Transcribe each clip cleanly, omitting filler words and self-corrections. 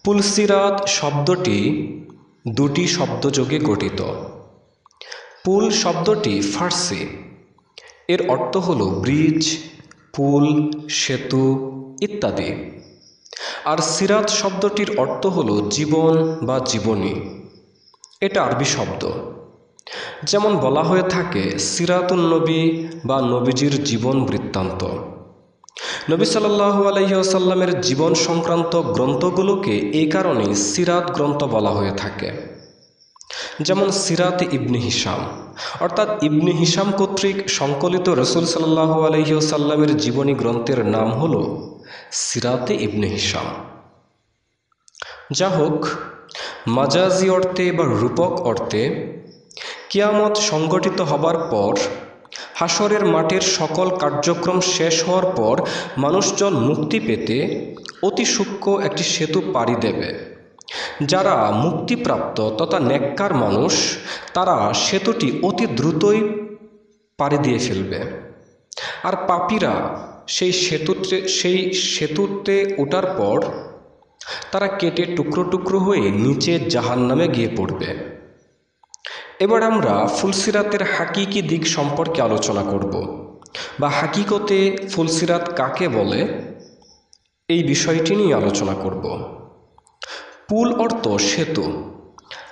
পুলসিরাত শব্দটি দুটি শব্দযোগে গঠিত। পুল শব্দটি ফার্সি, এর অর্থ হল ব্রিজ, পুল, সেতু ইত্যাদি। আর সিরাত শব্দটির অর্থ হল জীবন বা জীবনী, এটা আরবি শব্দ। যেমন বলা হয়ে থাকে সিরাতুন নবী বা নবীজির জীবন বৃত্তান্ত। নবী সাল্লাল্লাহু আলাইহি ওয়াসাল্লামের জীবন সংক্রান্ত গ্রন্থগুলোকে এই কারণেই সিরাত গ্রন্থ বলা হয়ে থাকে। যেমন সিরাতে ইবনে হিশাম, অর্থাৎ ইবনে হিশাম কর্তৃক সংকলিত রসুল সাল্লাল্লাহু আলাইহি ওয়াসাল্লামের জীবনী গ্রন্থের নাম হল সিরাতে ইবনে হিশাম। যা হোক, মাজাজি অর্থে বা রূপক অর্থে কিয়ামত সংগঠিত হবার পর, হাসরের মাঠের সকল কার্যক্রম শেষ হওয়ার পর মানুষজন মুক্তি পেতে অতি সূক্ষ্ম একটি সেতু পাড়ি দেবে। যারা মুক্তিপ্রাপ্ত তথা নেককার মানুষ, তারা সেতুটি অতি দ্রুতই পাড়ি দিয়ে ফেলবে। আর পাপীরা সেই সেতুতে ওঠার পর তারা কেটে টুকরো টুকরো হয়ে নিচে জাহান্নামে গিয়ে পড়বে। এবার আমরা ফুলসিরাতের হাকিকি দিক সম্পর্কে আলোচনা করব, বা হাকিকতে ফুলসিরাত কাকে বলে এই বিষয়টি নিয়ে আলোচনা করব। পুল অর্থ সেতু,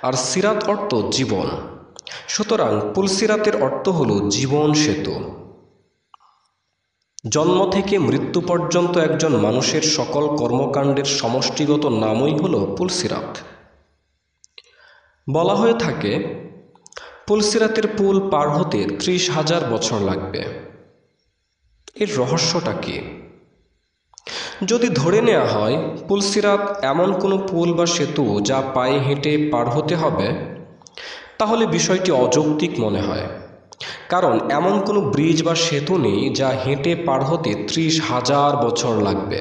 আর সিরাত অর্থ জীবন। সুতরাং পুলসিরাতের অর্থ হল জীবন সেতু। জন্ম থেকে মৃত্যু পর্যন্ত একজন মানুষের সকল কর্মকাণ্ডের সমষ্টিগত নামই হল পুলসিরাত। বলা হয়ে থাকে পুলসিরাতের পুল পার হতে 30,000 বছর লাগবে। এর রহস্যটা কি? যদি ধরে নেওয়া হয় পুলসিরাত এমন কোনো পুল বা সেতু যা পায়ে হেঁটে পার হতে হবে, তাহলে বিষয়টি অযৌক্তিক মনে হয়। কারণ এমন কোনো ব্রিজ বা সেতু নেই যা হেঁটে পার হতে 30,000 বছর লাগবে।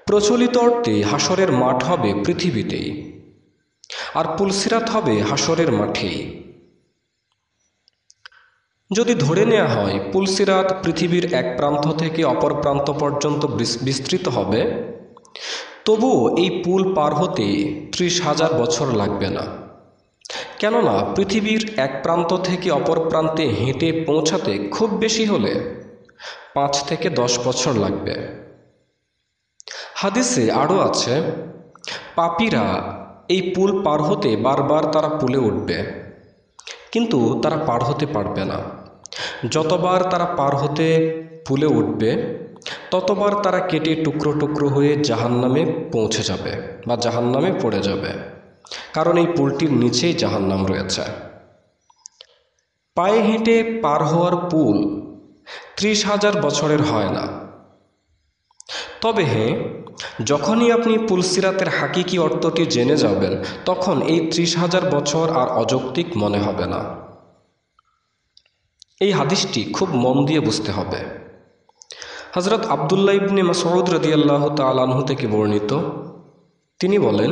প্রচলিত অর্থে হাসরের মাঠ হবে পৃথিবীতেই, আর পুলসিরাত হবে হাসরের মাঠেই। যদি ধরে নেওয়া হয় পুলসিরাত পৃথিবীর এক প্রান্ত থেকে অপর প্রান্ত পর্যন্ত বিস্তৃত হবে, তবুও এই পুল পার হতে 30,000 বছর লাগবে না। কেননা পৃথিবীর এক প্রান্ত থেকে অপর প্রান্তে হেঁটে পৌঁছাতে খুব বেশি হলে 5 থেকে 10 বছর লাগবে। হাদিসে আরও আছে, পাপীরা এই পুল পার হতে বারবার তারা পুলে উঠবে, কিন্তু তারা পার হতে পারবে না। যতবার তারা পার হতে পুলে উঠবে, ততবার তারা কেটে টুকরো টুকরো হয়ে জাহান্নামে পৌঁছে যাবে বা জাহান্নামে পড়ে যাবে, কারণ এই পুলটির নিচেই জাহান্নাম রয়েছে। পায়ে হেঁটে পার হওয়ার পুল 30,000 বছরের হয় না। তবে হ্যাঁ, যখনই আপনি পুলসিরাতের হাকিকি অর্থটি জেনে যাবেন, তখন এই 30,000 বছর আর অযৌক্তিক মনে হবে না। এই হাদিসটি খুব মন দিয়ে বুঝতে হবে। হযরত আব্দুল্লাহ ইবনে মাসউদ রাদিয়াল্লাহু তাআলা আনহু থেকে বর্ণিত, তিনি বলেন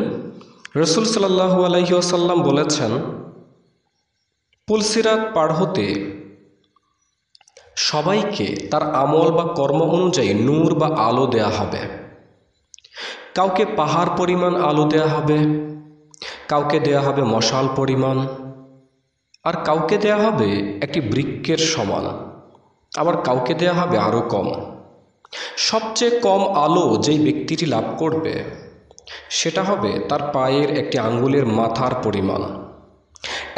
রাসূল সাল্লাল্লাহু আলাইহি ওয়াসাল্লাম বলেছেন, পুলসিরাত পার হতে সবাইকে তার আমল বা কর্ম অনুযায়ী নূর বা আলো দেয়া হবে। কাউকে পাহাড় পরিমাণ আলো দেয়া হবে, কাউকে দেয়া হবে মশাল পরিমাণ, আর কাউকে দেয়া হবে একটি বৃক্ষের সমান, আবার কাউকে দেয়া হবে আরও কম। সবচেয়ে কম আলো যেই ব্যক্তিটি লাভ করবে, সেটা হবে তার পায়ের একটি আঙ্গুলের মাথার পরিমাণ।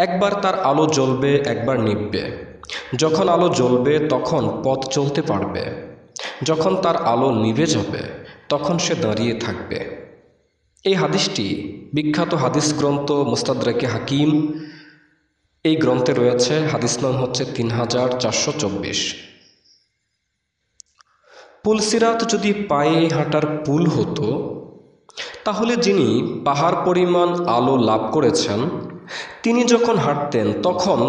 একবার তার আলো জ্বলবে, একবার নিভবে। যখন আলো জ্বলবে তখন পথ চলতে পারবে, যখন তার আলো নিভে যাবে তখন সে দাঁড়িয়ে থাকবে। এই হাদিসটি বিখ্যাত হাদিস গ্রন্থ মুস্তাদরাকে হাকিম, এই গ্রন্থে রয়েছে। হাদিস নাম হচ্ছে 3424। পুলসিরাত যদি পায়ে হাঁটার পুল হতো, তাহলে যিনি পাহাড় পরিমাণ আলো লাভ করেছেন, তিনি যখন হাঁটতেন তখন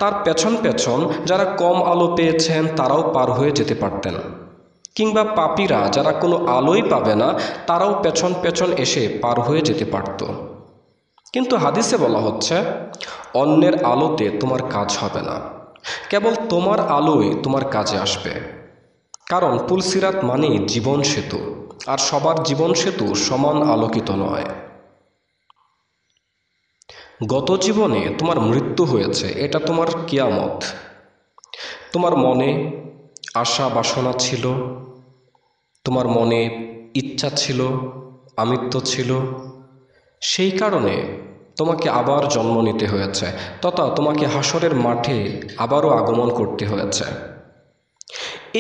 তার পেছন পেছন যারা কম আলো পেয়েছেন তারাও পার হয়ে যেতে পারতেন, কিংবা পাপীরা যারা কোনো আলোই পাবে না তারাও পেছন পেছন এসে পার হয়ে যেতে পারত। কিন্তু হাদিসে বলা হচ্ছে, অন্যের আলোতে তোমার কাজ হবে না, কেবল তোমার আলোই তোমার কাজে আসবে। কারণ পুলসিরাত মানেই জীবন সেতু, আর সবার জীবন সেতু সমান আলোকিত নয়। গত জীবনে তোমার মৃত্যু হয়েছে, এটা তোমার কিয়ামত। তোমার মনে আশা বাসনা ছিল, তোমার মনে ইচ্ছা ছিল, আমিত্ব ছিল, সেই কারণে তোমাকে আবার জন্ম নিতে হয়েছে, তথা তোমাকে হাসরের মাঠে আবারও আগমন করতে হয়েছে।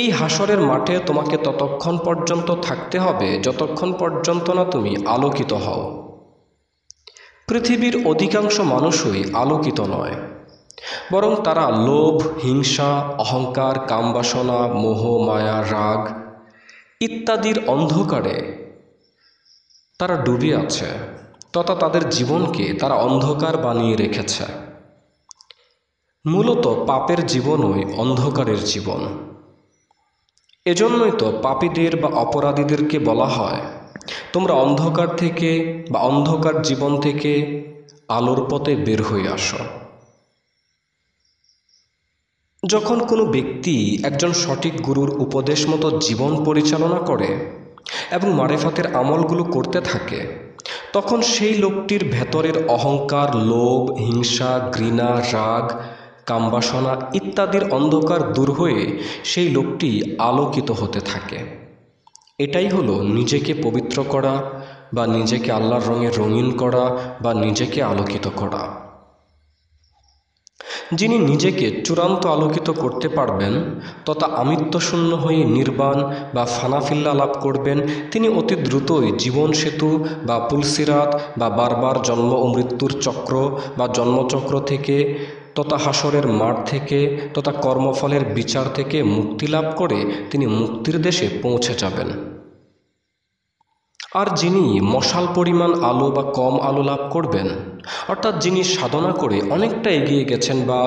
এই হাসরের মাঠে তোমাকে ততক্ষণ পর্যন্ত থাকতে হবে যতক্ষণ পর্যন্ত না তুমি আলোকিত হও। পৃথিবীর অধিকাংশ মানুষই আলোকিত নয়, বরং তারা লোভ, হিংসা, অহংকার, কামবাসনা, মোহ, মায়া, রাগ ইত্যাদির অন্ধকারে তারা ডুবে আছে, তথা তাদের জীবনকে তারা অন্ধকার বানিয়ে রেখেছে। মূলত পাপের জীবনই অন্ধকারের জীবন। এজন্যই তো পাপীদের বা অপরাধীদেরকে বলা হয়, তোমরা অন্ধকার থেকে বা অন্ধকার জীবন থেকে আলোর পথে বের হয়ে আসো। যখন কোনো ব্যক্তি একজন সঠিক গুরুর উপদেশ মতো জীবন পরিচালনা করে এবং মারেফাতের আমলগুলো করতে থাকে, তখন সেই লোকটির ভেতরের অহংকার, লোভ, হিংসা, ঘৃণা, রাগ, কামবাসনা ইত্যাদির অন্ধকার দূর হয়ে সেই লোকটি আলোকিত হতে থাকে। এটাই হলো নিজেকে পবিত্র করা বা নিজেকে আল্লাহর রঙে রঙিন করা বা নিজেকে আলোকিত করা। যিনি নিজেকে চূড়ান্ত আলোকিত করতে পারবেন তথা আমিত্বশূন্য হয়ে নির্বাণ বা ফানাফিল্লা লাভ করবেন, তিনি অতি দ্রুতই জীবন সেতু বা পুলসিরাত বা বারবার জন্ম ও মৃত্যুর চক্র বা জন্মচক্র থেকে তথা হাসরের মাঠ থেকে তথা কর্মফলের বিচার থেকে মুক্তি লাভ করে তিনি মুক্তির দেশে পৌঁছে যাবেন। আর যিনি মশাল পরিমাণ আলো বা কম আলো লাভ করবেন, অর্থাৎ যিনি সাধনা করে অনেকটা এগিয়ে গেছেন বা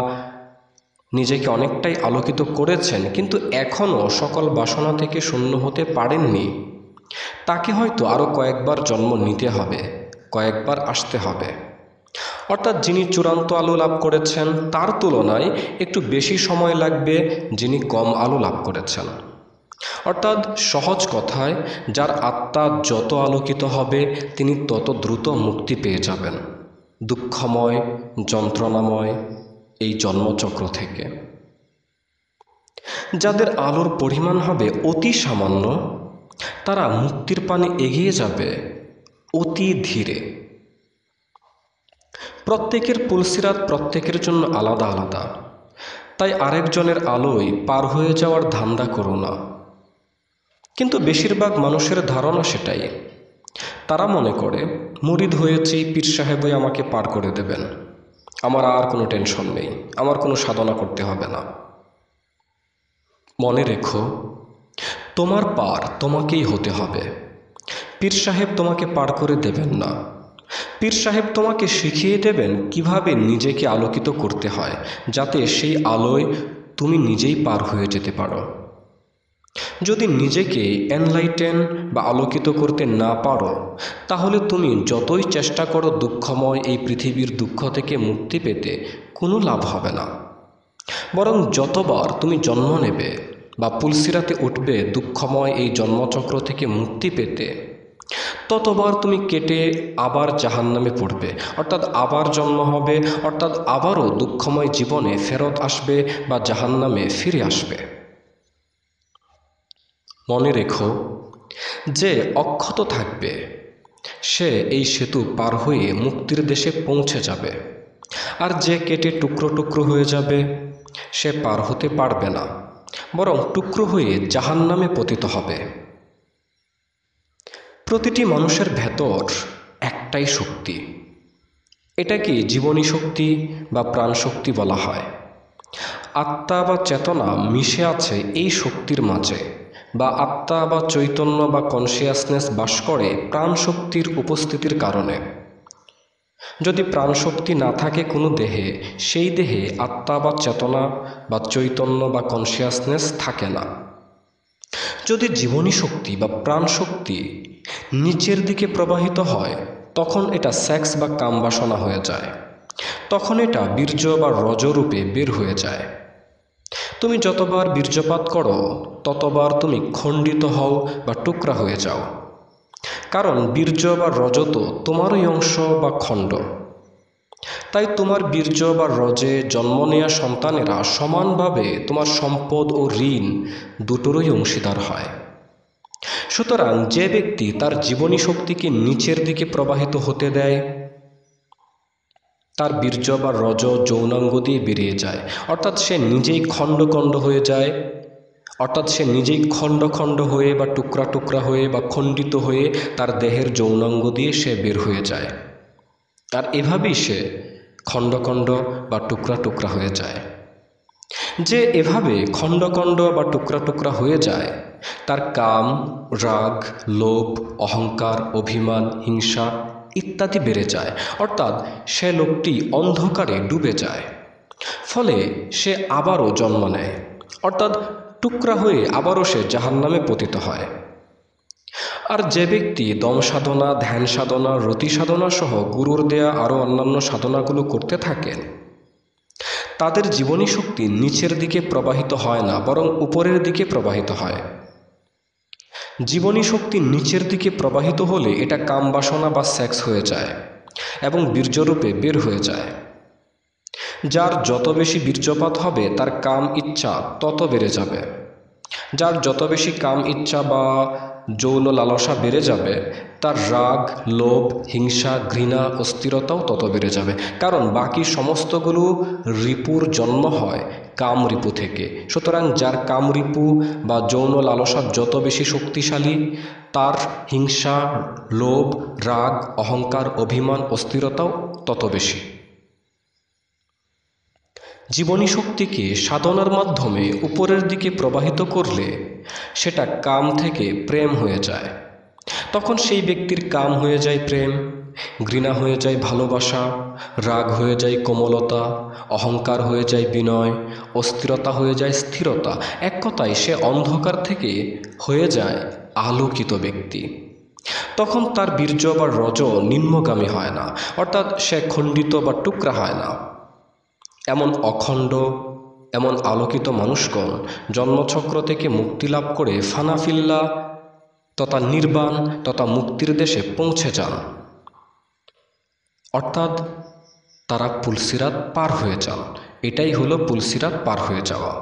নিজেকে অনেকটাই আলোকিত করেছেন কিন্তু এখনও সকল বাসনা থেকে শূন্য হতে পারেননি, তাকে হয়তো আরও কয়েকবার জন্ম নিতে হবে, কয়েকবার আসতে হবে। অর্থাৎ যিনি চূড়ান্ত আলো লাভ করেছেন তার তুলনায় একটু বেশি সময় লাগবে যিনি কম আলো লাভ করেছেন। অর্থাৎ সহজ কথায়, যার আত্মা যত আলোকিত হবে তিনি তত দ্রুত মুক্তি পেয়ে যাবেন দুঃখময়, যন্ত্রণাময় এই জন্মচক্র থেকে। যাদের আলোর পরিমাণ হবে অতি সামান্য, তারা মুক্তির পানে এগিয়ে যাবে অতি ধীরে। প্রত্যেকের পুলসিরাত প্রত্যেকের জন্য আলাদা আলাদা, তাই আরেকজনের আলোয় পার হয়ে যাওয়ার ধান্দা করো না। কিন্তু বেশিরভাগ মানুষের ধারণা সেটাই। তারা মনে করে মুরিদ হয়েছি, পীর সাহেবই আমাকে পার করে দেবেন, আমার আর কোনো টেনশন নেই, আমার কোনো সাধনা করতে হবে না। মনে রেখো, তোমার পার তোমাকেই হতে হবে। পীর সাহেব তোমাকে পার করে দেবেন না। পীর সাহেব তোমাকে শিখিয়ে দেবেন কিভাবে নিজেকে আলোকিত করতে হয়, যাতে সেই আলোয় তুমি নিজেই পার হয়ে যেতে পারো। যদি নিজেকে এনলাইটেন বা আলোকিত করতে না পারো, তাহলে তুমি যতই চেষ্টা করো দুঃখময় এই পৃথিবীর দুঃখ থেকে মুক্তি পেতে কোনো লাভ হবে না। বরং যতবার তুমি জন্ম নেবে বা পুলসিরাতে উঠবে দুঃখময় এই জন্মচক্র থেকে মুক্তি পেতে, ততবার তুমি কেটে আবার জাহান্নামে পড়বে, অর্থাৎ আবার জন্ম হবে, অর্থাৎ আবারও দুঃখময় জীবনে ফেরত আসবে বা জাহান্নামে ফিরে আসবে। মনে রেখো, যে অক্ষত থাকবে সে এই সেতু পার হয়ে মুক্তির দেশে পৌঁছে যাবে, আর যে কেটে টুকরো টুকরো হয়ে যাবে সে পার হতে পারবে না, বরং টুকরো হয়ে জাহান্নামে পতিত হবে। প্রতিটি মানুষের ভেতর একটাই শক্তি, এটাকে জীবনী শক্তি বা প্রাণ শক্তি বলা হয়। আত্মা বা চেতনা মিশে আছে এই শক্তির মাঝে, বা আত্মা বা চৈতন্য বা কনসিয়াসনেস বাস করে প্রাণ শক্তির উপস্থিতির কারণে। যদি প্রাণশক্তি না থাকে কোনো দেহে, সেই দেহে আত্মা বা চেতনা বা চৈতন্য বা কনসিয়াসনেস থাকে না। যদি জীবনী শক্তি বা প্রাণ শক্তি নিচের দিকে প্রবাহিত হয়, তখন এটা সেক্স বা কামবাসনা হয়ে যায়, তখন এটা বীর্য বা রজরূপে বের হয়ে যায়। তুমি যতবার বীর্যপাত করো ততবার তুমি খণ্ডিত হও বা টুকরা হয়ে যাও। কারণ বীর্য বা রজত তোমারই অংশ বা খণ্ড। তাই তোমার বীর্য বা রজে জন্ম নেয়া সন্তানেরা সমানভাবে তোমার সম্পদ ও ঋণ দুটোরই অংশীদার হয়। সুতরাং যে ব্যক্তি তার জীবনী শক্তিকে নিচের দিকে প্রবাহিত হতে দেয়, তার বীর্য বা রজ যৌনাঙ্গ দিয়ে বেরিয়ে যায়, অর্থাৎ সে নিজেই খণ্ড খণ্ড হয়ে যায়, অর্থাৎ সে নিজেই খণ্ড খণ্ড হয়ে বা টুকরা টুকরা হয়ে বা খণ্ডিত হয়ে তার দেহের যৌনাঙ্গ দিয়ে সে বের হয়ে যায়। আর এভাবেই সে খণ্ড খণ্ড বা টুকরা টুকরা হয়ে যায়। যে এভাবে খণ্ড খণ্ড বা টুকরা টুকরা হয়ে যায়, তার কাম, রাগ, লোভ, অহংকার, অভিমান, হিংসা ইত্যাদি বেড়ে যায়, অর্থাৎ সে লোকটি অন্ধকারে ডুবে যায়। ফলে সে আবারও জন্ম নেয়, অর্থাৎ টুকরা হয়ে আবারও সে জাহান্নামে পতিত হয়। আর যে ব্যক্তি দম সাধনা, ধ্যান সাধনা, রতি সাধনা সহ গুরুর দেয়া আরও অন্যান্য সাধনাগুলো করতে থাকেন, তাদের জীবনী শক্তি নিচের দিকে প্রবাহিত হয় না, বরং উপরের দিকে প্রবাহিত হয়। জীবনী শক্তি নিচের দিকে প্রবাহিত হলে এটা কাম বাসনা বা সেক্স হয়ে যায় এবং বীর্যরূপে বের হয়ে যায়। যার যত বেশি বীর্যপাত হবে তার কাম ইচ্ছা তত বেড়ে যাবে। যার যত বেশি কাম ইচ্ছা বা যৌন লালসা বেড়ে যাবে, তার রাগ, লোভ, হিংসা, ঘৃণা, অস্থিরতাও তত বেড়ে যাবে। কারণ বাকি সমস্তগুলো রিপুর জন্ম হয় কাম রিপু থেকে। সুতরাং যার কাম রিপু বা যৌন লালসা যত বেশি শক্তিশালী, তার হিংসা, লোভ, রাগ, অহংকার, অভিমান, অস্থিরতাও তত বেশি। জীবনী শক্তিকে সাধনার মাধ্যমে উপরের দিকে প্রবাহিত করলে সেটা কাম থেকে প্রেম হয়ে যায়। তখন সেই ব্যক্তির কাম হয়ে যায় প্রেম, ঘৃণা হয়ে যায় ভালোবাসা, রাগ হয়ে যায় কোমলতা, অহংকার হয়ে যায় বিনয়, অস্থিরতা হয়ে যায় স্থিরতা। এক কথায় সে অন্ধকার থেকে হয়ে যায় আলোকিত ব্যক্তি। তখন তার বীর্য বা রজ নিম্নগামী হয় না, অর্থাৎ সে খণ্ডিত বা টুকরা হয় না। এমন অখণ্ড, এমন আলোকিত মানুষগণ জন্মচক্র থেকে মুক্তি লাভ করে ফানাফিল্লা তথা নির্বাণ তথা মুক্তির দেশে পৌঁছে যান, অর্থাৎ তারা পুলসিরাত পার হয়ে যান। এটাই হলো পুলসিরাত পার হয়ে যাওয়া।